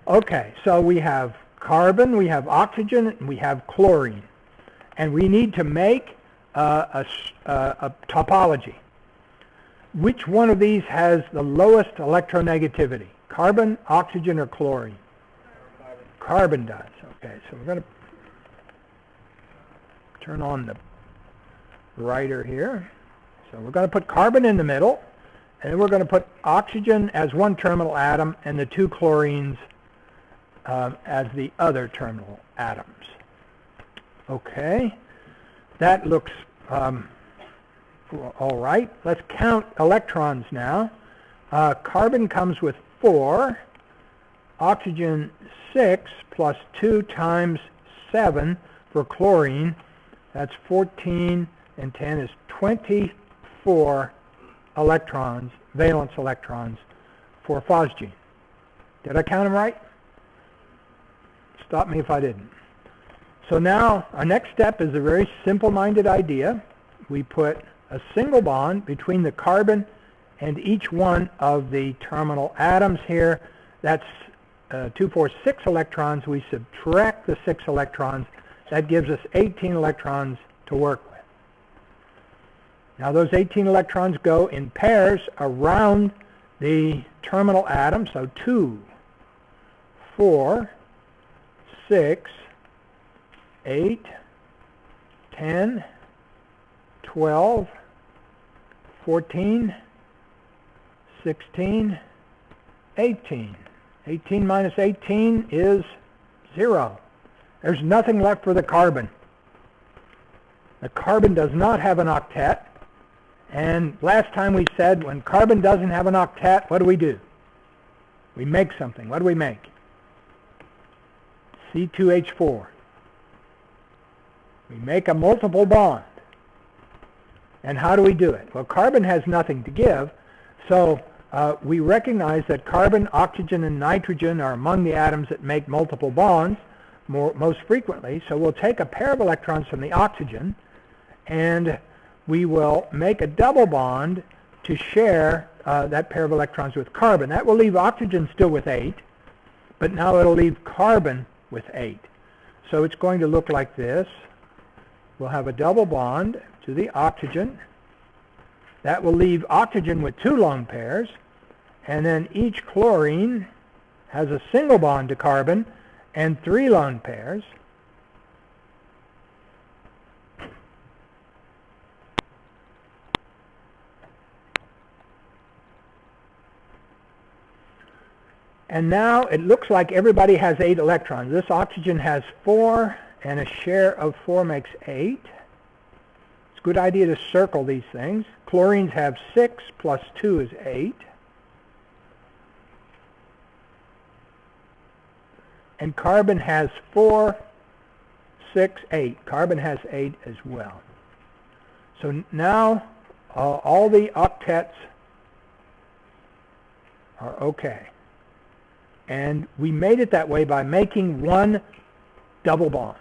Okay, so we have carbon, we have oxygen, and we have chlorine. And we need to make a topology. Which one of these has the lowest electronegativity? Carbon, oxygen, or chlorine? Carbon does. Okay, so we're going to turn on the writer here. So we're going to put carbon in the middle, and then we're going to put oxygen as one terminal atom and the two chlorines as the other terminal atoms. Okay, that looks all right. Let's count electrons now. Carbon comes with 4, oxygen 6, plus 2 times 7 for chlorine. That's 14, and 10 is 24 electrons, valence electrons, for phosgene. Did I count them right? Stop me if I didn't. So now our next step is a very simple-minded idea. We put a single bond between the carbon and each one of the terminal atoms here. That's 2, 4, 6 electrons. We subtract the 6 electrons. That gives us 18 electrons to work with. Now those 18 electrons go in pairs around the terminal atom. So 2, 4, 6, 8, 10, 12, 14, 16, 18. 18 minus 18 is 0. There's nothing left for the carbon. The carbon does not have an octet. And last time we said when carbon doesn't have an octet, what do? We make something. What do we make? C2H4. We make a multiple bond. And how do we do it? Well, carbon has nothing to give, so we recognize that carbon, oxygen, and nitrogen are among the atoms that make multiple bonds most frequently. So we'll take a pair of electrons from the oxygen, and we will make a double bond to share that pair of electrons with carbon. That will leave oxygen still with 8, but now it'll leave carbon with 8. So it's going to look like this. We'll have a double bond to the oxygen. That will leave oxygen with 2 lone pairs, and then each chlorine has a single bond to carbon and 3 lone pairs. And now it looks like everybody has 8 electrons. This oxygen has 4, and a share of 4 makes 8. It's a good idea to circle these things. Chlorines have 6 plus 2 is 8. And carbon has 4, 6, 8. Carbon has 8 as well. So now all the octets are okay. And we made it that way by making one double bond.